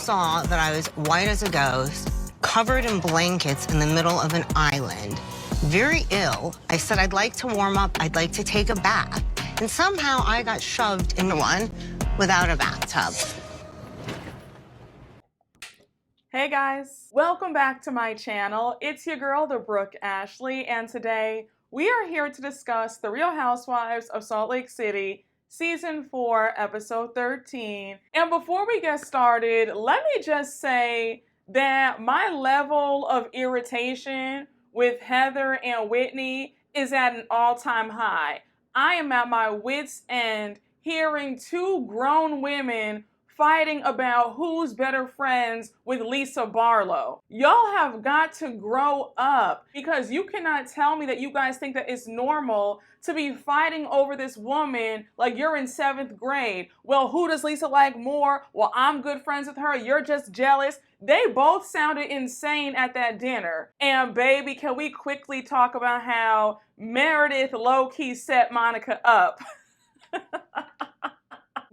saw that I was white as a ghost, covered in blankets in the middle of an island, very ill. I said, I'd like to warm up, I'd like to take a bath. And somehow I got shoved into one without a bathtub. Hey guys, welcome back to my channel. It's your girl, the Brooke Ashley, and today we are here to discuss The Real Housewives of Salt Lake City, Season 4, Episode 13. And before we get started, let me just say that my level of irritation with Heather and Whitney is at an all-time high. I am at my wit's end hearing two grown women fighting about who's better friends with Lisa Barlow. Y'all have got to grow up, because you cannot tell me that you guys think that it's normal to be fighting over this woman like you're in 7th grade. Well, who does Lisa like more? Well, I'm good friends with her. You're just jealous. They both sounded insane at that dinner. And baby, can we quickly talk about how Meredith low-key set Monica up?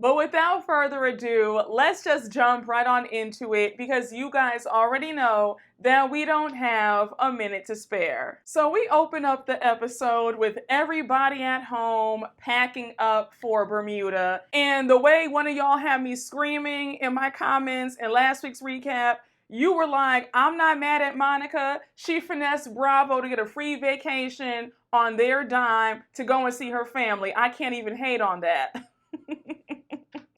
But without further ado, let's just jump right on into it, because you guys already know that we don't have a minute to spare. So we open up the episode with everybody at home packing up for Bermuda. And the way one of y'all had me screaming in my comments in last week's recap, you were like, I'm not mad at Monica. She finessed Bravo to get a free vacation on their dime to go and see her family. I can't even hate on that.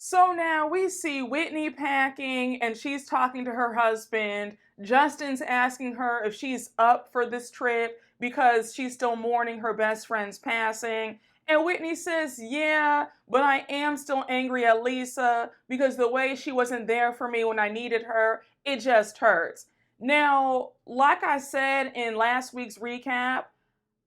So now we see Whitney packing and she's talking to her husband. Justin's asking her if she's up for this trip because she's still mourning her best friend's passing. And Whitney says, yeah, but I am still angry at Lisa because the way she wasn't there for me when I needed her, it just hurts. Now, like I said in last week's recap,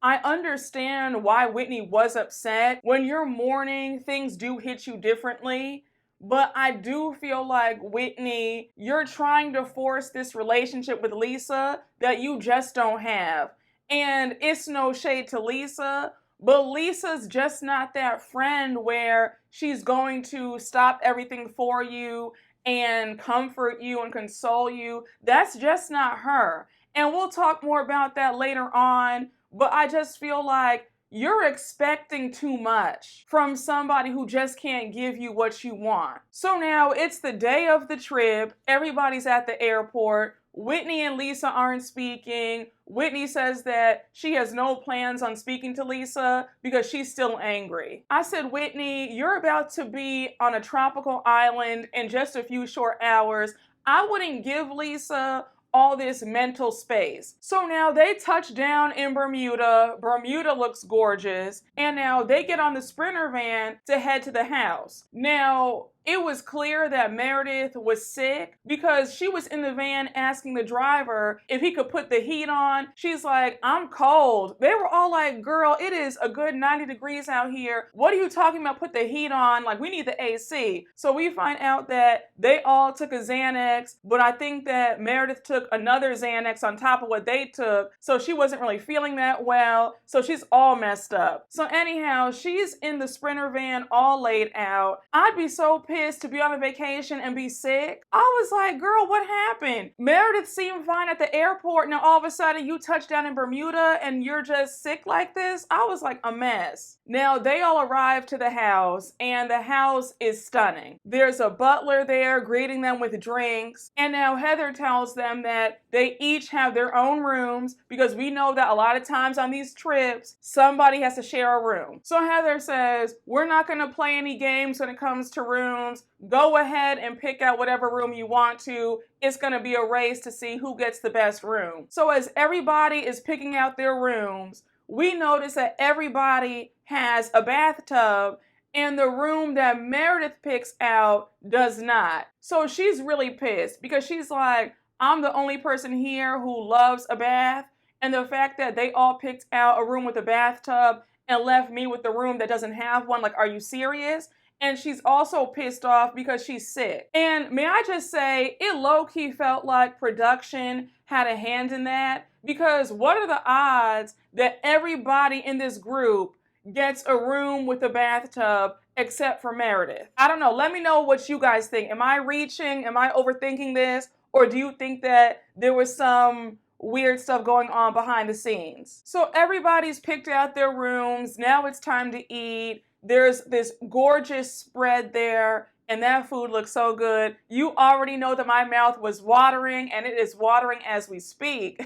I understand why Whitney was upset. When you're mourning, things do hit you differently. But I do feel like, Whitney, you're trying to force this relationship with Lisa that you just don't have. And it's no shade to Lisa, but Lisa's just not that friend where she's going to stop everything for you and comfort you and console you. That's just not her. And we'll talk more about that later on. But I just feel like you're expecting too much from somebody who just can't give you what you want. So now it's the day of the trip. Everybody's at the airport. Whitney and Lisa aren't speaking. Whitney says that she has no plans on speaking to Lisa because she's still angry. I said, Whitney, you're about to be on a tropical island in just a few short hours. I wouldn't give Lisa all this mental space. So now they touch down in Bermuda. Bermuda looks gorgeous. And now they get on the Sprinter van to head to the house. Now, it was clear that Meredith was sick because she was in the van asking the driver if he could put the heat on. She's like, I'm cold. They were all like, girl, it is a good 90 degrees out here. What are you talking about? Put the heat on. Like, we need the AC. So we find out that they all took a Xanax, but I think that Meredith took another Xanax on top of what they took. So she wasn't really feeling that well. So she's all messed up. So anyhow, she's in the Sprinter van all laid out. I'd be so pissed to be on a vacation and be sick. I was like, girl, what happened? Meredith seemed fine at the airport. Now all of a sudden you touch down in Bermuda and you're just sick like this. I was like a mess. Now they all arrive to the house and the house is stunning. There's a butler there greeting them with drinks. And now Heather tells them that they each have their own rooms because we know that a lot of times on these trips, somebody has to share a room. So Heather says, we're not going to play any games when it comes to rooms. Go ahead and pick out whatever room you want to. It's going to be a race to see who gets the best room. So as everybody is picking out their rooms, we notice that everybody has a bathtub and the room that Meredith picks out does not. So she's really pissed because she's like, I'm the only person here who loves a bath. And the fact that they all picked out a room with a bathtub and left me with the room that doesn't have one, like, are you serious? And she's also pissed off because she's sick. And may I just say, it low-key felt like production had a hand in that, because what are the odds that everybody in this group gets a room with a bathtub except for Meredith. I don't know. Let me know what you guys think. Am I reaching? Am I overthinking this? Or do you think that there was some weird stuff going on behind the scenes? So everybody's picked out their rooms. Now it's time to eat. There's this gorgeous spread there, and that food looks so good. You already know that my mouth was watering, and it is watering as we speak.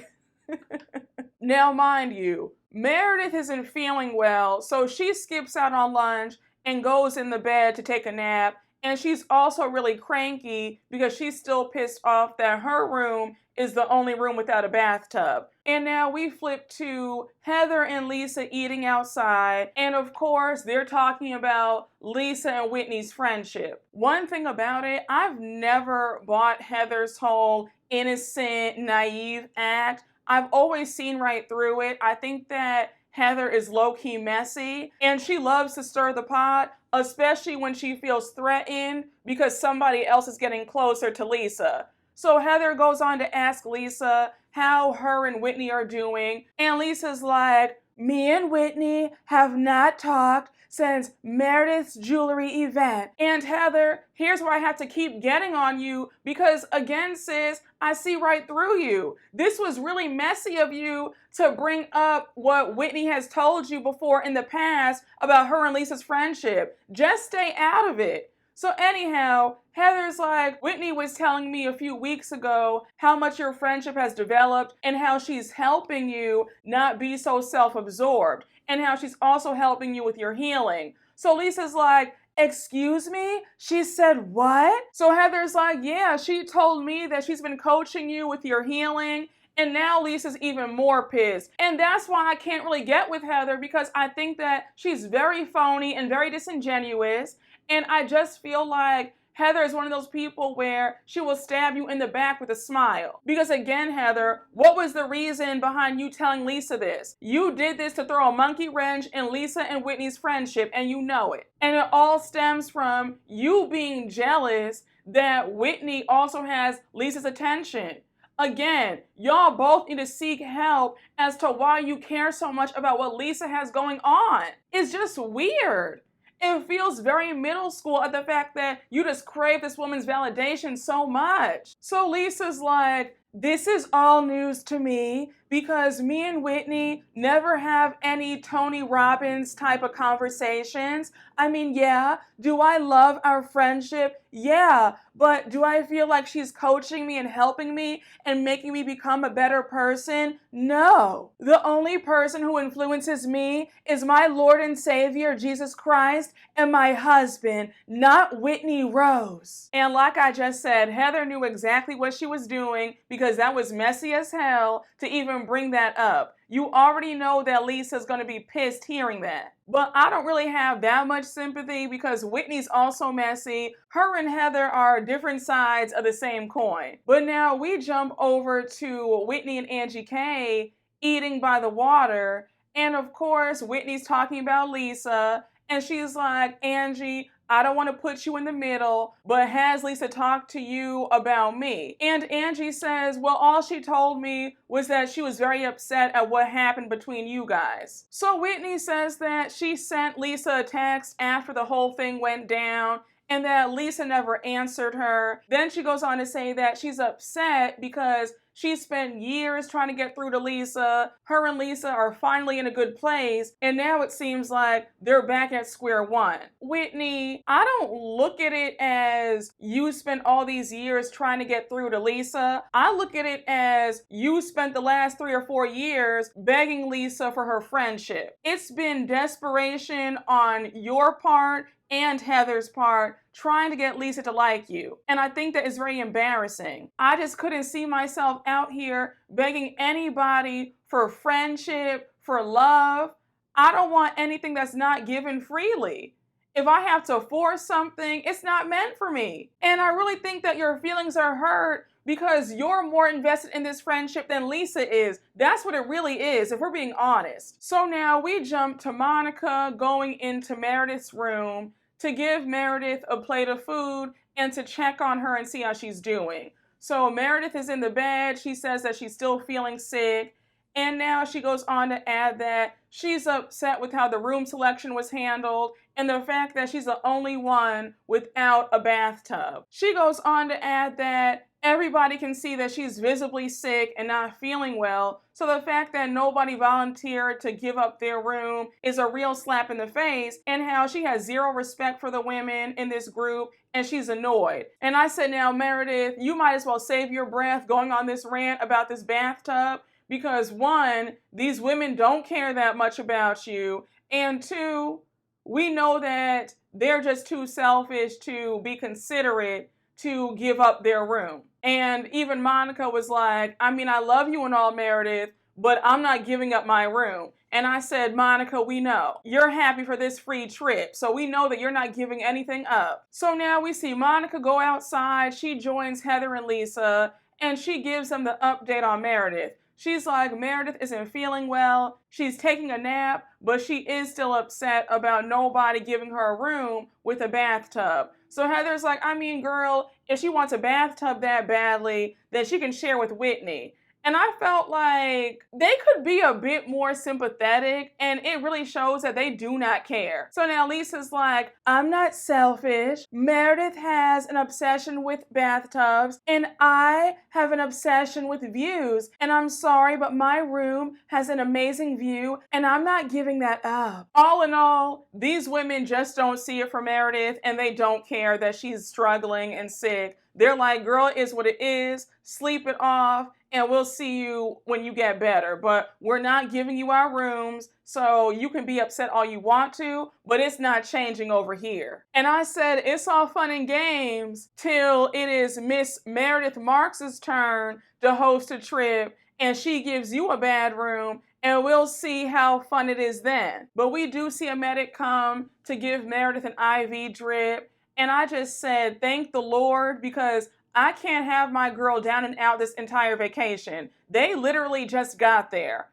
Now, mind you, Meredith isn't feeling well, so she skips out on lunch and goes in the bed to take a nap. And she's also really cranky because she's still pissed off that her room is the only room without a bathtub. And now we flip to Heather and Lisa eating outside. And of course, they're talking about Lisa and Whitney's friendship. One thing about it, I've never bought Heather's whole innocent, naive act. I've always seen right through it. I think that Heather is low-key messy, and she loves to stir the pot, especially when she feels threatened because somebody else is getting closer to Lisa. So Heather goes on to ask Lisa how her and Whitney are doing, and Lisa's like, me and Whitney have not talked since Meredith's jewelry event. And Heather, here's where I have to keep getting on you because again, sis, I see right through you. This was really messy of you to bring up what Whitney has told you before in the past about her and Lisa's friendship. Just stay out of it. So anyhow, Heather's like, Whitney was telling me a few weeks ago how much your friendship has developed and how she's helping you not be so self-absorbed and how she's also helping you with your healing. So Lisa's like, excuse me? She said what? So Heather's like, yeah, she told me that she's been coaching you with your healing. And now Lisa's even more pissed. And that's why I can't really get with Heather because I think that she's very phony and very disingenuous. And I just feel like Heather is one of those people where she will stab you in the back with a smile. Because again, Heather, what was the reason behind you telling Lisa this? You did this to throw a monkey wrench in Lisa and Whitney's friendship, and you know it. And it all stems from you being jealous that Whitney also has Lisa's attention. Again, y'all both need to seek help as to why you care so much about what Lisa has going on. It's just weird. It feels very middle school at the fact that you just crave this woman's validation so much. So Lisa's like, this is all news to me because me and Whitney never have any Tony Robbins type of conversations. I mean, yeah, do I love our friendship? Yeah, but do I feel like she's coaching me and helping me and making me become a better person? No. The only person who influences me is my Lord and Savior, Jesus Christ, and my husband, not Whitney Rose. And like I just said, Heather knew exactly what she was doing because that was messy as hell to even bring that up. You already know that Lisa's going to be pissed hearing that. But I don't really have that much sympathy because Whitney's also messy. Her and Heather are different sides of the same coin. But now we jump over to Whitney and Angie K eating by the water. And of course, Whitney's talking about Lisa. And she's like, Angie, I don't want to put you in the middle, but has Lisa talked to you about me? And Angie says, well, all she told me was that she was very upset at what happened between you guys. So Whitney says that she sent Lisa a text after the whole thing went down and that Lisa never answered her. Then she goes on to say that she's upset because she spent years trying to get through to Lisa. Her and Lisa are finally in a good place, and now it seems like they're back at square one. Whitney, I don't look at it as you spent all these years trying to get through to Lisa. I look at it as you spent the last 3 or 4 years begging Lisa for her friendship. It's been desperation on your part and Heather's part, trying to get Lisa to like you. And I think that is very embarrassing. I just couldn't see myself out here begging anybody for friendship, for love. I don't want anything that's not given freely. If I have to force something, it's not meant for me. And I really think that your feelings are hurt because you're more invested in this friendship than Lisa is. That's what it really is, if we're being honest. So now we jump to Monica going into Meredith's room to give Meredith a plate of food and to check on her and see how she's doing. So Meredith is in the bed. She says that she's still feeling sick. And now she goes on to add that she's upset with how the room selection was handled and the fact that she's the only one without a bathtub. She goes on to add that everybody can see that she's visibly sick and not feeling well, so the fact that nobody volunteered to give up their room is a real slap in the face, and how she has zero respect for the women in this group and she's annoyed. And I said, now Meredith, you might as well save your breath going on this rant about this bathtub, because one, these women don't care that much about you, and two, we know that they're just too selfish to be considerate to give up their room. And even Monica was like, I mean, I love you and all, Meredith, but I'm not giving up my room. And I said, Monica, we know. You're happy for this free trip, so we know that you're not giving anything up. So now we see Monica go outside, she joins Heather and Lisa, and she gives them the update on Meredith. She's like, Meredith isn't feeling well, she's taking a nap, but she is still upset about nobody giving her a room with a bathtub. So Heather's like, I mean, girl, if she wants a bathtub that badly, then she can share with Whitney. And I felt like they could be a bit more sympathetic, and it really shows that they do not care. So now Lisa's like, I'm not selfish. Meredith has an obsession with bathtubs, and I have an obsession with views. And I'm sorry, but my room has an amazing view, and I'm not giving that up. All in all, these women just don't see it for Meredith, and they don't care that she's struggling and sick. They're like, girl, it is what it is. Sleep it off, and we'll see you when you get better. But we're not giving you our rooms, so you can be upset all you want to, but it's not changing over here. And I said, it's all fun and games till it is Miss Meredith Marks's turn to host a trip, and she gives you a bad room, and we'll see how fun it is then. But we do see a medic come to give Meredith an IV drip, and I just said, thank the Lord, because I can't have my girl down and out this entire vacation. They literally just got there.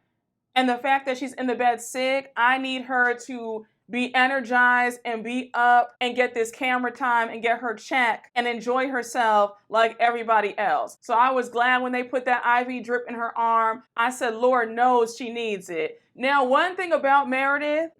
And the fact that she's in the bed sick, I need her to be energized and be up and get this camera time and get her check and enjoy herself like everybody else. So I was glad when they put that IV drip in her arm. I said, Lord knows she needs it. Now, one thing about Meredith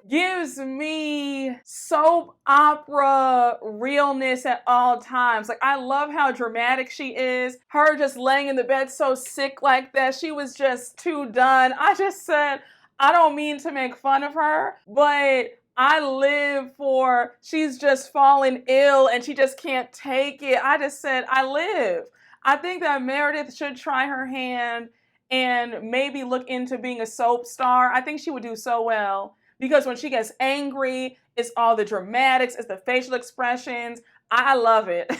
gives me soap opera realness at all times. Like, I love how dramatic she is. Her just laying in the bed so sick like that. She was just too done. I just said, I don't mean to make fun of her, but I live for she's just fallen ill and she just can't take it. I just said, I live. I think that Meredith should try her hand and maybe look into being a soap star. I think she would do so well, because when she gets angry, it's all the dramatics, it's the facial expressions. I love it.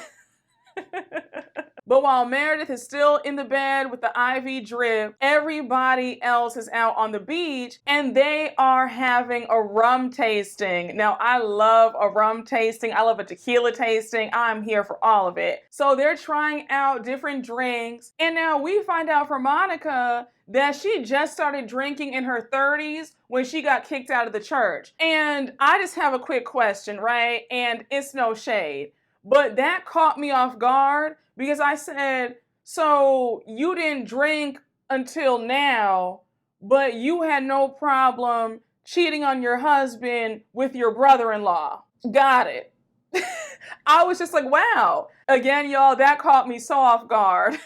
But while Meredith is still in the bed with the IV drip, everybody else is out on the beach and they are having a rum tasting. Now, I love a rum tasting. I love a tequila tasting. I'm here for all of it. So they're trying out different drinks. And now we find out from Monica that she just started drinking in her 30s when she got kicked out of the church. And I just have a quick question, right? And it's no shade. But that caught me off guard, because I said, so you didn't drink until now, but you had no problem cheating on your husband with your brother-in-law. Got it. I was just like, wow. Again, y'all, that caught me so off guard.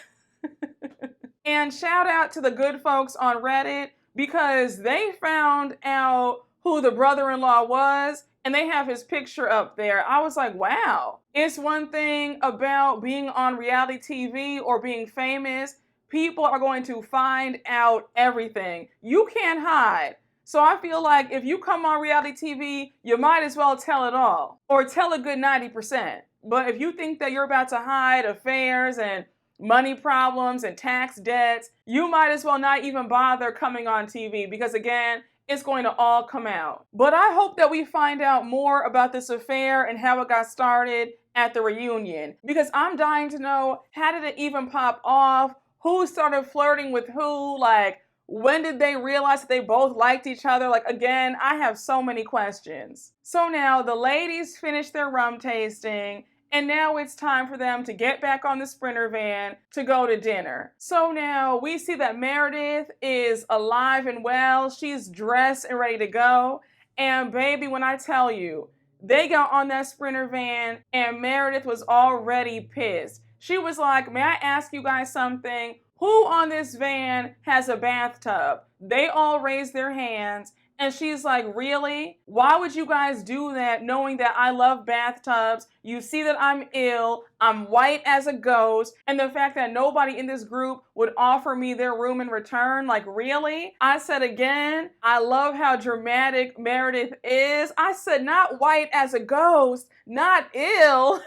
And shout out to the good folks on Reddit, because they found out who the brother-in-law was, and they have his picture up there. I was like, wow. It's one thing about being on reality TV or being famous. People are going to find out everything. You can't hide. So I feel like if you come on reality TV, you might as well tell it all, or tell a good 90%. But if you think that you're about to hide affairs and money problems and tax debts, you might as well not even bother coming on TV, because again, it's going to all come out. But I hope that we find out more about this affair and how it got started at the reunion, because I'm dying to know, how did it even pop off? Who started flirting with who? Like, when did they realize that they both liked each other? Like, again, I have so many questions. So now the ladies finished their rum tasting, and now it's time for them to get back on the Sprinter van to go to dinner. So now we see that Meredith is alive and well. She's dressed and ready to go. And baby, when I tell you, they got on that Sprinter van and Meredith was already pissed. She was like, may I ask you guys something? Who on this van has a bathtub? They all raised their hands. And she's like, really? Why would you guys do that knowing that I love bathtubs? You see that I'm ill, I'm white as a ghost, and the fact that nobody in this group would offer me their room in return? Like, really? I said again, I love how dramatic Meredith is. I said not white as a ghost, not ill.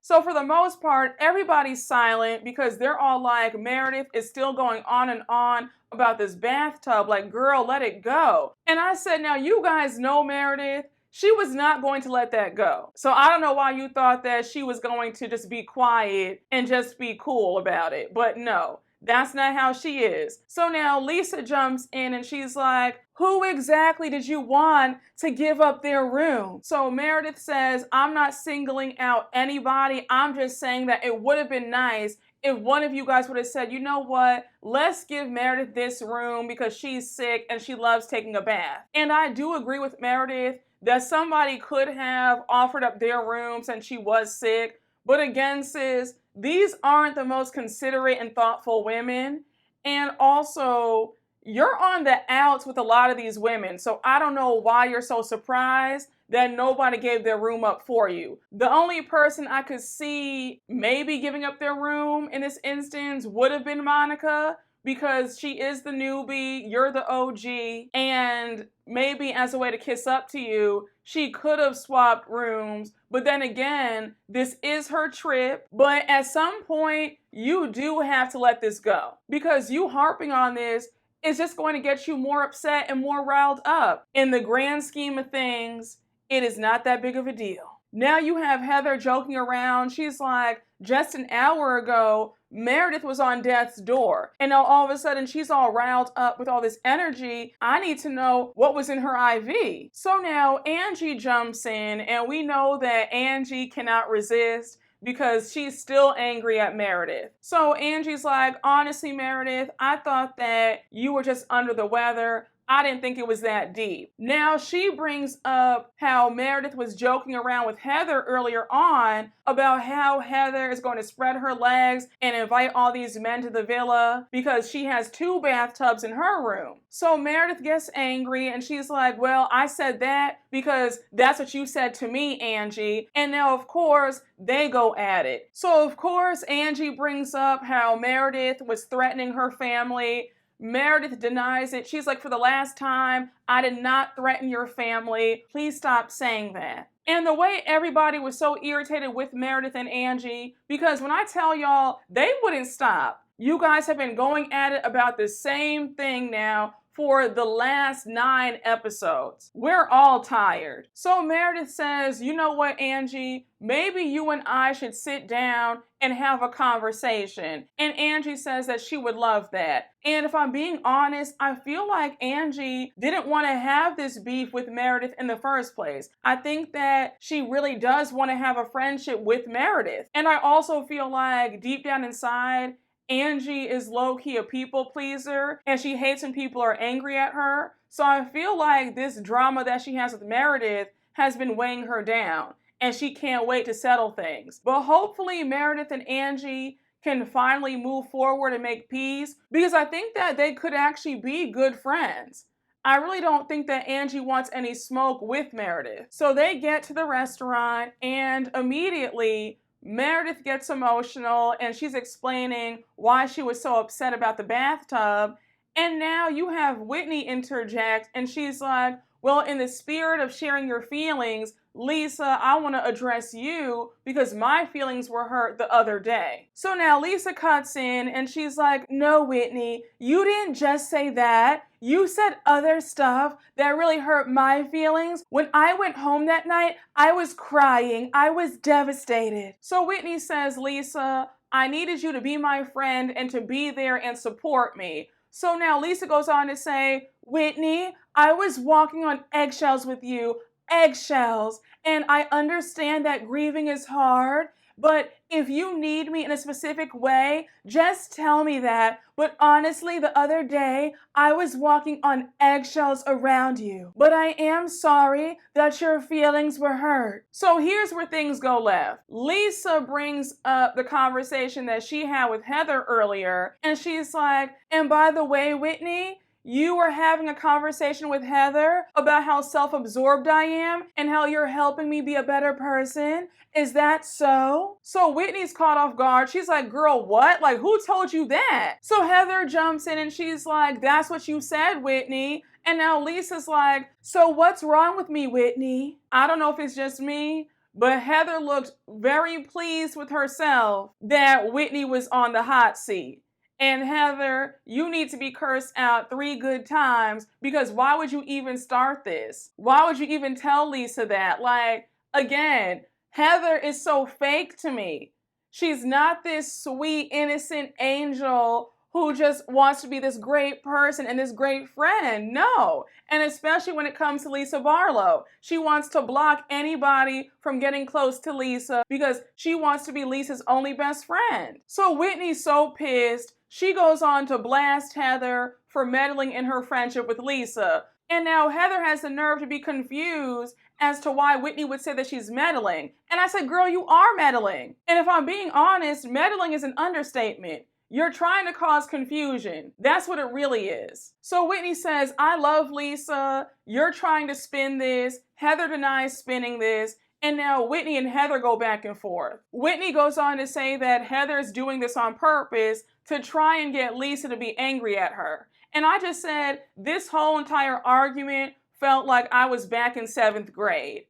So for the most part, everybody's silent because they're all like, Meredith is still going on and on about this bathtub. Like, girl, let it go. And I said, now you guys know Meredith. She was not going to let that go. So I don't know why you thought that she was going to just be quiet and just be cool about it. But no, that's not how she is. So now Lisa jumps in and she's like, who exactly did you want to give up their room? So Meredith says, I'm not singling out anybody. I'm just saying that it would have been nice if one of you guys would have said, you know what, let's give Meredith this room because she's sick and she loves taking a bath. And I do agree with Meredith that somebody could have offered up their room since she was sick. But again, sis, these aren't the most considerate and thoughtful women. And also, you're on the outs with a lot of these women, so I don't know why you're so surprised that nobody gave their room up for you. The only person I could see maybe giving up their room in this instance would have been Monica, because she is the newbie, you're the OG, and maybe as a way to kiss up to you, she could have swapped rooms. But then again, this is her trip, but at some point, you do have to let this go, because you harping on this is just going to get you more upset and more riled up. In the grand scheme of things, it is not that big of a deal. Now you have Heather joking around. She's like, just an hour ago, Meredith was on death's door. And now all of a sudden she's all riled up with all this energy. I need to know what was in her IV. So now Angie jumps in, and we know that Angie cannot resist because she's still angry at Meredith. So Angie's like, honestly, Meredith, I thought that you were just under the weather. I didn't think it was that deep. Now she brings up how Meredith was joking around with Heather earlier on about how Heather is going to spread her legs and invite all these men to the villa because she has 2 bathtubs in her room. So Meredith gets angry and she's like, well, I said that because that's what you said to me, Angie. And now, of course, they go at it. So, of course, Angie brings up how Meredith was threatening her family. Meredith denies it. She's like, for the last time, I did not threaten your family. Please stop saying that. And the way everybody was so irritated with Meredith and Angie, because when I tell y'all, they wouldn't stop. You guys have been going at it about the same thing now for the last 9 episodes. We're all tired. So Meredith says, you know what, Angie? Maybe you and I should sit down and have a conversation. And Angie says that she would love that. And if I'm being honest, I feel like Angie didn't want to have this beef with Meredith in the first place. I think that she really does want to have a friendship with Meredith. And I also feel like deep down inside, Angie is low-key a people pleaser, and she hates when people are angry at her. So I feel like this drama that she has with Meredith has been weighing her down, and she can't wait to settle things. But hopefully Meredith and Angie can finally move forward and make peace, because I think that they could actually be good friends. I really don't think that Angie wants any smoke with Meredith. So they get to the restaurant, and immediately Meredith gets emotional and she's explaining why she was so upset about the bathtub. And now you have Whitney interject and she's like, well, in the spirit of sharing your feelings, Lisa, I want to address you because my feelings were hurt the other day. So now Lisa cuts in and she's like, no, Whitney, you didn't just say that. You said other stuff that really hurt my feelings. When I went home that night, I was crying. I was devastated. So Whitney says, Lisa, I needed you to be my friend and to be there and support me. So now Lisa goes on to say, Whitney, I was walking on eggshells with you eggshells. And I understand that grieving is hard, but if you need me in a specific way, just tell me that. But honestly, the other day, I was walking on eggshells around you. But I am sorry that your feelings were hurt. So here's where things go left. Lisa brings up the conversation that she had with Heather earlier, and she's like, and by the way, Whitney, you were having a conversation with Heather about how self-absorbed I am and how you're helping me be a better person. Is that so? So Whitney's caught off guard. She's like, girl, what? Like, who told you that? So Heather jumps in and she's like, that's what you said, Whitney. And now Lisa's like, so what's wrong with me, Whitney? I don't know if it's just me, but Heather looked very pleased with herself that Whitney was on the hot seat. And Heather, you need to be cursed out 3 good times, because why would you even start this? Why would you even tell Lisa that? Like, again, Heather is so fake to me. She's not this sweet, innocent angel who just wants to be this great person and this great friend. No. And especially when it comes to Lisa Barlow. She wants to block anybody from getting close to Lisa because she wants to be Lisa's only best friend. So Whitney's so pissed. She goes on to blast Heather for meddling in her friendship with Lisa. And now Heather has the nerve to be confused as to why Whitney would say that she's meddling. And I said, girl, you are meddling. And if I'm being honest, meddling is an understatement. You're trying to cause confusion. That's what it really is. So Whitney says, I love Lisa. You're trying to spin this. Heather denies spinning this. And now Whitney and Heather go back and forth. Whitney goes on to say that Heather's doing this on purpose to try and get Lisa to be angry at her. And I just said, this whole entire argument felt like I was back in 7th grade.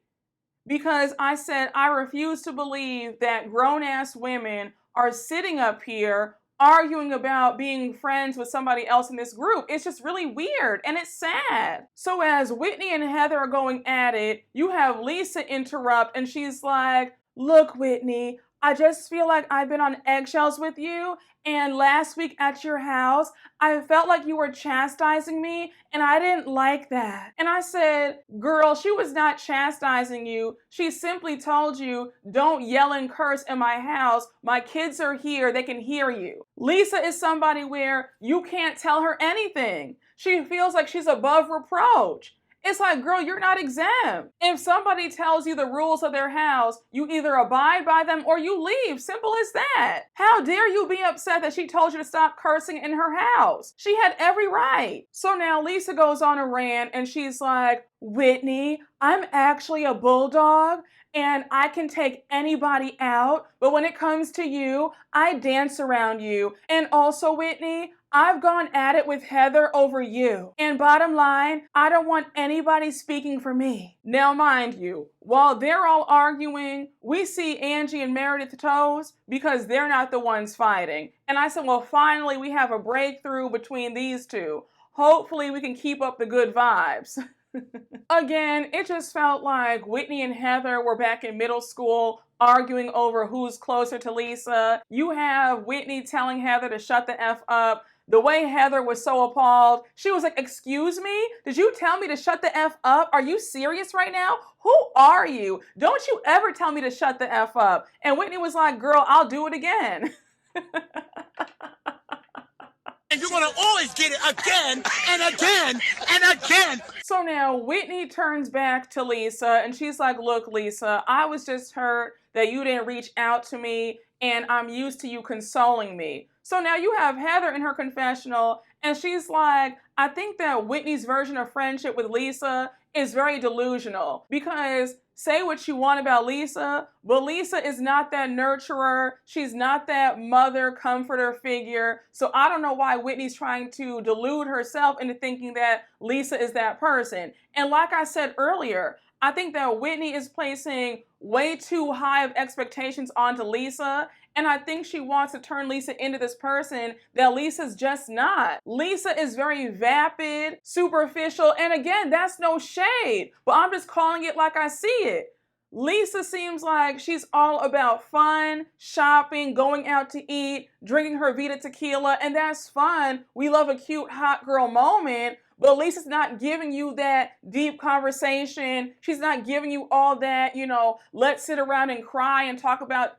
Because I said, I refuse to believe that grown-ass women are sitting up here arguing about being friends with somebody else in this group. It's just really weird and it's sad. So as Whitney and Heather are going at it, you have Lisa interrupt and she's like, look, Whitney, I just feel like I've been on eggshells with you, and last week at your house, I felt like you were chastising me, and I didn't like that. And I said, girl, she was not chastising you. She simply told you, don't yell and curse in my house. My kids are here. They can hear you. Lisa is somebody where you can't tell her anything. She feels like she's above reproach. It's like, girl, you're not exempt. If somebody tells you the rules of their house, you either abide by them or you leave. Simple as that. How dare you be upset that she told you to stop cursing in her house? She had every right. So now Lisa goes on a rant and she's like, Whitney, I'm actually a bulldog and I can take anybody out. But when it comes to you, I dance around you. And also, Whitney, I've gone at it with Heather over you. And bottom line, I don't want anybody speaking for me. Now, mind you, while they're all arguing, we see Angie and Meredith toes because they're not the ones fighting. And I said, well, finally, we have a breakthrough between these two. Hopefully, we can keep up the good vibes. Again, it just felt like Whitney and Heather were back in middle school arguing over who's closer to Lisa. You have Whitney telling Heather to shut the F up. The way Heather was so appalled, she was like, excuse me? Did you tell me to shut the F up? Are you serious right now? Who are you? Don't you ever tell me to shut the F up. And Whitney was like, girl, I'll do it again. And you're going to always get it again and again and again. So now Whitney turns back to Lisa and she's like, look, Lisa, I was just hurt that you didn't reach out to me and I'm used to you consoling me. So now you have Heather in her confessional and she's like, I think that Whitney's version of friendship with Lisa is very delusional because say what you want about Lisa, but Lisa is not that nurturer. She's not that mother comforter figure. So I don't know why Whitney's trying to delude herself into thinking that Lisa is that person. And like I said earlier, I think that Whitney is placing way too high of expectations onto Lisa. And I think she wants to turn Lisa into this person that Lisa's just not. Lisa is very vapid, superficial, and again, that's no shade, but I'm just calling it like I see it. Lisa seems like she's all about fun, shopping, going out to eat, drinking her Vita tequila, and that's fun. We love a cute hot girl moment, but Lisa's not giving you that deep conversation. She's not giving you all that, let's sit around and cry and talk about,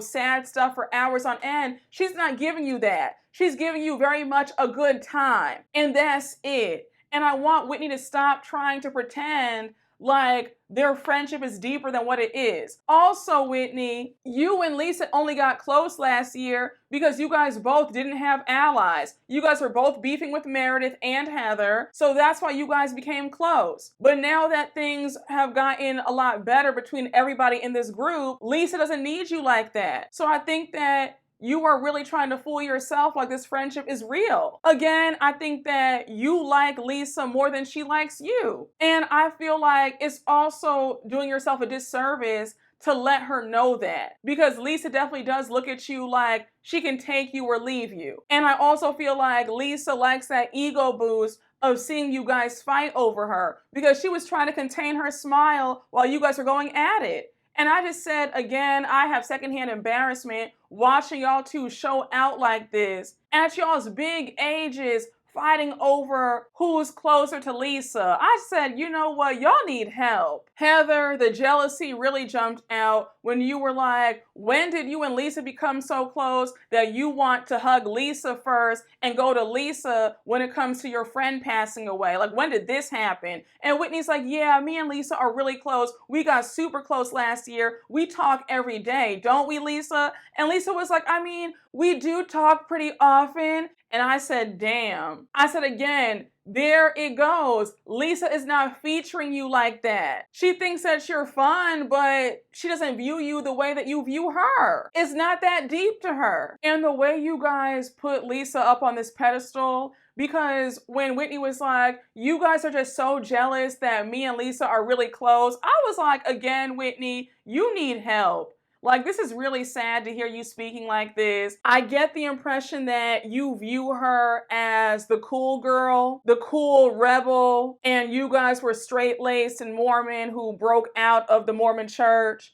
sad stuff for hours on end. She's not giving you that. She's giving you very much a good time, and that's it. And I want Whitney to stop trying to pretend like their friendship is deeper than what it is. Also, Whitney, you and Lisa only got close last year because you guys both didn't have allies. You guys were both beefing with Meredith and Heather, so that's why you guys became close. But now that things have gotten a lot better between everybody in this group, Lisa doesn't need you like that. So I think that you are really trying to fool yourself like this friendship is real. Again, I think that you like Lisa more than she likes you. And I feel like it's also doing yourself a disservice to let her know that. Because Lisa definitely does look at you like she can take you or leave you. And I also feel like Lisa likes that ego boost of seeing you guys fight over her, because she was trying to contain her smile while you guys were going at it. And I just said, again, I have secondhand embarrassment watching y'all two show out like this at y'all's big ages, fighting over who's closer to Lisa. I said, you know what? Y'all need help. Heather, the jealousy really jumped out when you were like, when did you and Lisa become so close that you want to hug Lisa first and go to Lisa when it comes to your friend passing away? Like, when did this happen? And Whitney's like, yeah, me and Lisa are really close. We got super close last year. We talk every day, don't we, Lisa? And Lisa was like, I mean, we do talk pretty often. And I said, damn. I said, again, there it goes. Lisa is not featuring you like that. She thinks that you're fun, but she doesn't view you the way that you view her. It's not that deep to her. And the way you guys put Lisa up on this pedestal, because when Whitney was like, you guys are just so jealous that me and Lisa are really close, I was like, again, Whitney, you need help. Like, this is really sad to hear you speaking like this. I get the impression that you view her as the cool girl, the cool rebel, and you guys were straight-laced and Mormon who broke out of the Mormon church,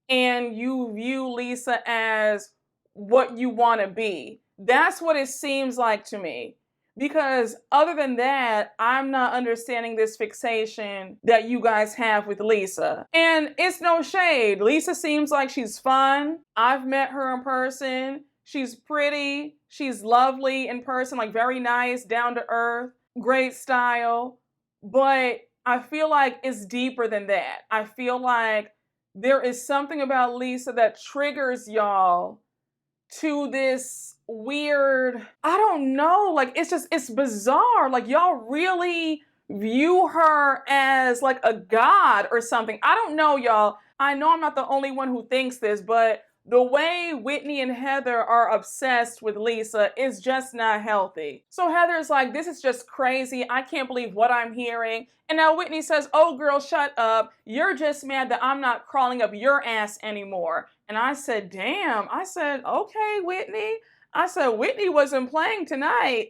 and you view Lisa as what you want to be. That's what it seems like to me. Because other than that, I'm not understanding this fixation that you guys have with Lisa. And it's no shade. Lisa seems like she's fun. I've met her in person. She's pretty. She's lovely in person, like very nice, down to earth, great style. But I feel like it's deeper than that. I feel like there is something about Lisa that triggers y'all to this weird, I don't know, like it's bizarre. Like y'all really view her as like a god or something. I don't know, y'all. I know I'm not the only one who thinks this, but the way Whitney and Heather are obsessed with Lisa is just not healthy. So Heather's like, this is just crazy. I can't believe what I'm hearing. And now Whitney says, oh girl, shut up. You're just mad that I'm not crawling up your ass anymore. And I said, damn. I said, okay, Whitney. I said, Whitney wasn't playing tonight.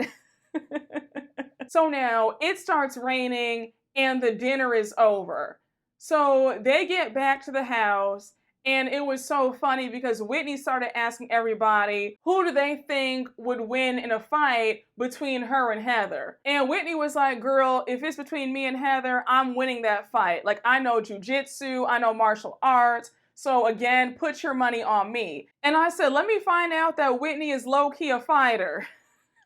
So now it starts raining and the dinner is over. So they get back to the house. And it was so funny because Whitney started asking everybody, who do they think would win in a fight between her and Heather? And Whitney was like, girl, if it's between me and Heather, I'm winning that fight. Like, I know jujitsu, I know martial arts. So again, put your money on me. And I said, let me find out that Whitney is low-key a fighter.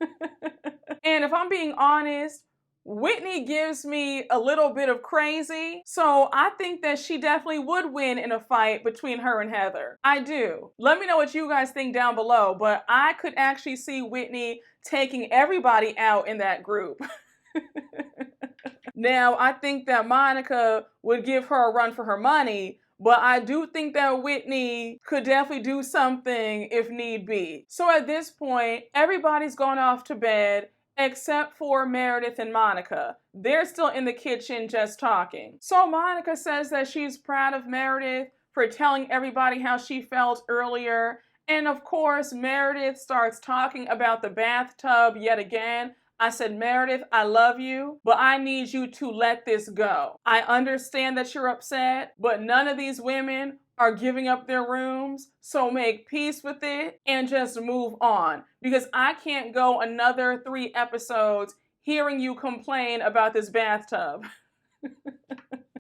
And if I'm being honest, Whitney gives me a little bit of crazy, so I think that she definitely would win in a fight between her and Heather. I do. Let me know what you guys think down below, but I could actually see Whitney taking everybody out in that group. Now, I think that Monica would give her a run for her money, but I do think that Whitney could definitely do something if need be. So at this point, everybody's gone off to bed, except for Meredith and Monica. They're still in the kitchen just talking. So Monica says that she's proud of Meredith for telling everybody how she felt earlier. And of course, Meredith starts talking about the bathtub yet again. I said, Meredith, I love you, but I need you to let this go. I understand that you're upset, but none of these women are giving up their rooms, so make peace with it and just move on. Because I can't go another 3 episodes hearing you complain about this bathtub.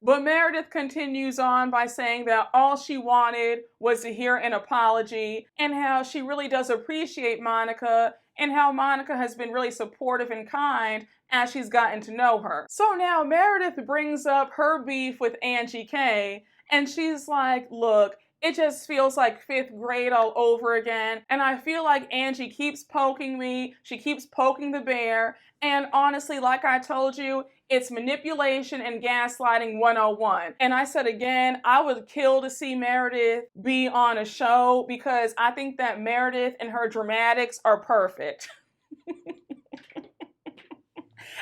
But Meredith continues on by saying that all she wanted was to hear an apology and how she really does appreciate Monica and how Monica has been really supportive and kind as she's gotten to know her. So now Meredith brings up her beef with Angie K, and she's like, look, it just feels like 5th grade all over again. And I feel like Angie keeps poking me. She keeps poking the bear. And honestly, like I told you, it's manipulation and gaslighting 101. And I said again, I would kill to see Meredith be on a show because I think that Meredith and her dramatics are perfect.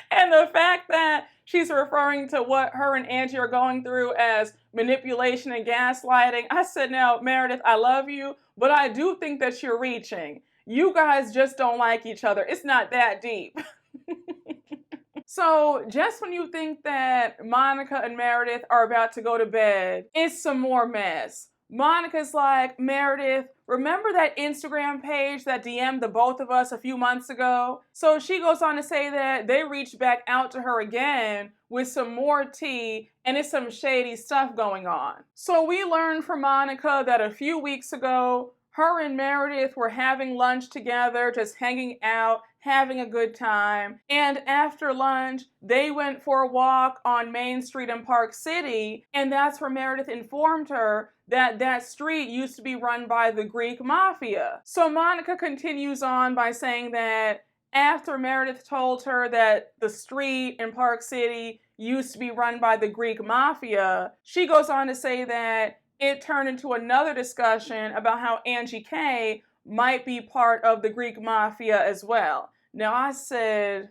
And the fact that she's referring to what her and Angie are going through as manipulation and gaslighting, I said, now, Meredith, I love you, but I do think that you're reaching. You guys just don't like each other. It's not that deep. So just when you think that Monica and Meredith are about to go to bed, it's some more mess. Monica's like, Meredith, remember that Instagram page that DM'd the both of us a few months ago? So she goes on to say that they reached back out to her again with some more tea and it's some shady stuff going on. So we learned from Monica that a few weeks ago, her and Meredith were having lunch together, just hanging out, having a good time. And after lunch, they went for a walk on Main Street in Park City. And that's where Meredith informed her that that street used to be run by the Greek mafia. So Monica continues on by saying that after Meredith told her that the street in Park City used to be run by the Greek mafia, she goes on to say that it turned into another discussion about how Angie K might be part of the Greek mafia as well. Now I said,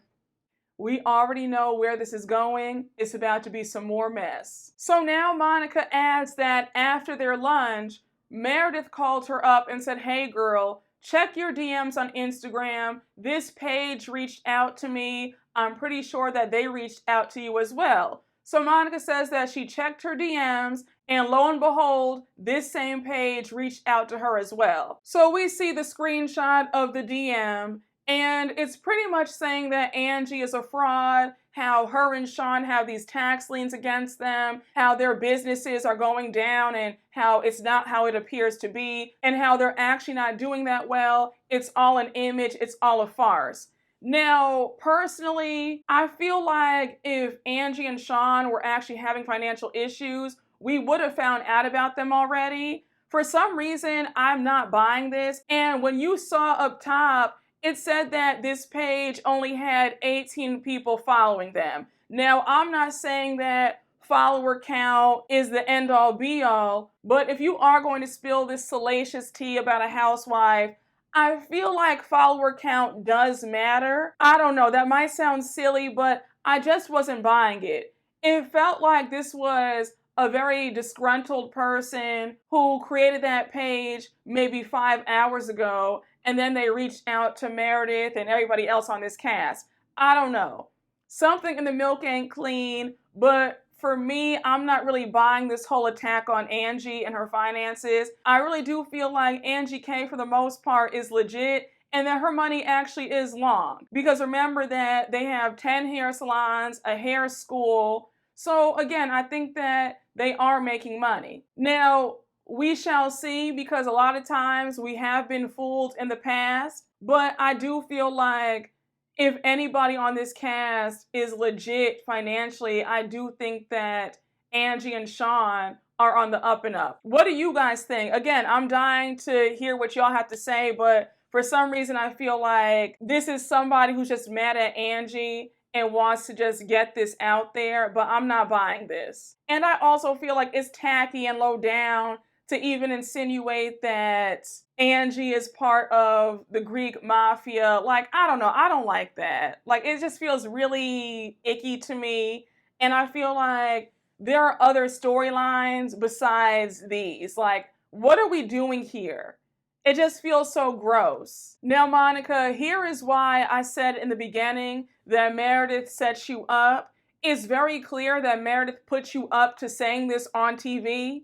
we already know where this is going. It's about to be some more mess. So now Monica adds that after their lunch, Meredith called her up and said, hey girl, check your DMs on Instagram. This page reached out to me. I'm pretty sure that they reached out to you as well. So Monica says that she checked her DMs and lo and behold, this same page reached out to her as well. So we see the screenshot of the DM and it's pretty much saying that Angie is a fraud, how her and Sean have these tax liens against them, how their businesses are going down and how it's not how it appears to be, and how they're actually not doing that well. It's all an image, it's all a farce. Now, personally, I feel like if Angie and Sean were actually having financial issues, we would have found out about them already. For some reason, I'm not buying this. And when you saw up top, it said that this page only had 18 people following them. Now, I'm not saying that follower count is the end-all be-all, but if you are going to spill this salacious tea about a housewife, I feel like follower count does matter. I don't know, that might sound silly, but I just wasn't buying it. It felt like this was a very disgruntled person who created that page maybe 5 hours ago, and then they reached out to Meredith and everybody else on this cast. I don't know. Something in the milk ain't clean, but for me, I'm not really buying this whole attack on Angie and her finances. I really do feel like Angie K, for the most part, is legit and that her money actually is long. Because remember that they have 10 hair salons, a hair school. So again, I think that they are making money. Now, we shall see, because a lot of times we have been fooled in the past, but I do feel like if anybody on this cast is legit financially, I do think that Angie and Sean are on the up and up. What do you guys think? Again, I'm dying to hear what y'all have to say, but for some reason I feel like this is somebody who's just mad at Angie and wants to just get this out there, but I'm not buying this. And I also feel like it's tacky and low down to even insinuate that Angie is part of the Greek mafia. Like, I don't know. I don't like that. Like, it just feels really icky to me. And I feel like there are other storylines besides these. Like, what are we doing here? It just feels so gross. Now, Monica, here is why I said in the beginning that Meredith sets you up. It's very clear that Meredith put you up to saying this on TV.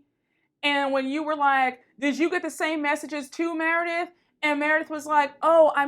And when you were like, did you get the same messages too, Meredith? And Meredith was like, oh, I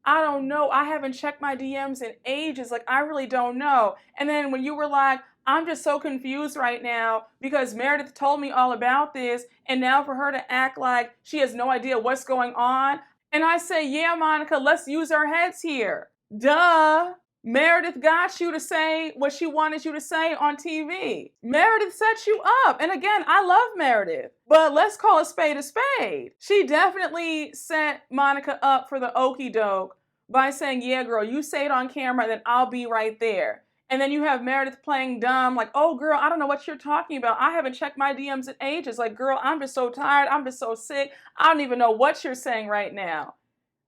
don't know. I haven't checked my DMs in ages. Like, I really don't know. And then when you were like, I'm just so confused right now because Meredith told me all about this, and now for her to act like she has no idea what's going on. And I say, yeah, Monica, let's use our heads here. Duh. Meredith got you to say what she wanted you to say on TV. Meredith set you up. And again, I love Meredith, but let's call a spade a spade. She definitely set Monica up for the okie doke by saying, yeah, girl, you say it on camera, then I'll be right there. And then you have Meredith playing dumb, like, oh, girl, I don't know what you're talking about. I haven't checked my DMs in ages. Like, girl, I'm just so tired. I'm just so sick. I don't even know what you're saying right now.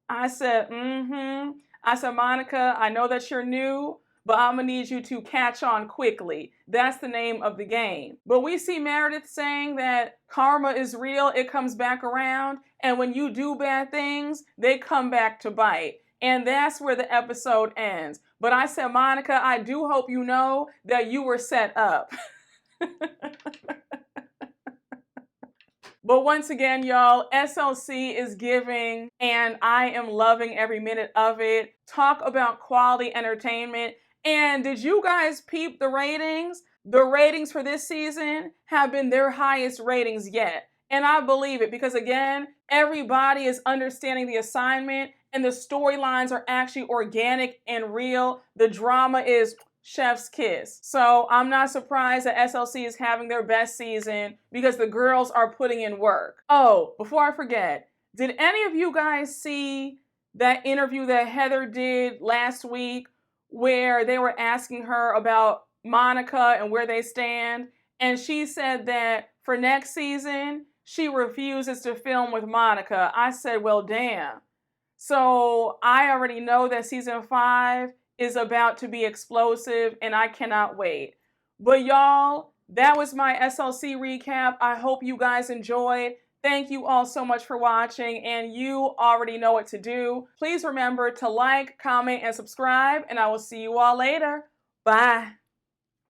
I said, I said, Monica, I know that you're new, but I'm going to need you to catch on quickly. That's the name of the game. But we see Meredith saying that karma is real. It comes back around. And when you do bad things, they come back to bite. And that's where the episode ends. But I said, Monica, I do hope you know that you were set up. But once again, y'all, SLC is giving, and I am loving every minute of it. Talk about quality entertainment. And did you guys peep the ratings? The ratings for this season have been their highest ratings yet. And I believe it because, again, everybody is understanding the assignment and the storylines are actually organic and real. The drama is chef's kiss. So I'm not surprised that SLC is having their best season because the girls are putting in work. Oh, before I forget, did any of you guys see that interview that Heather did last week where they were asking her about Monica and where they stand? And she said that for next season, she refuses to film with Monica. I said, well, damn. So I already know that season 5 is about to be explosive and I cannot wait. But y'all, that was my SLC recap. I hope you guys enjoyed. Thank you all so much for watching, and you already know what to do. Please remember to like, comment, and subscribe, and I will see you all later. Bye.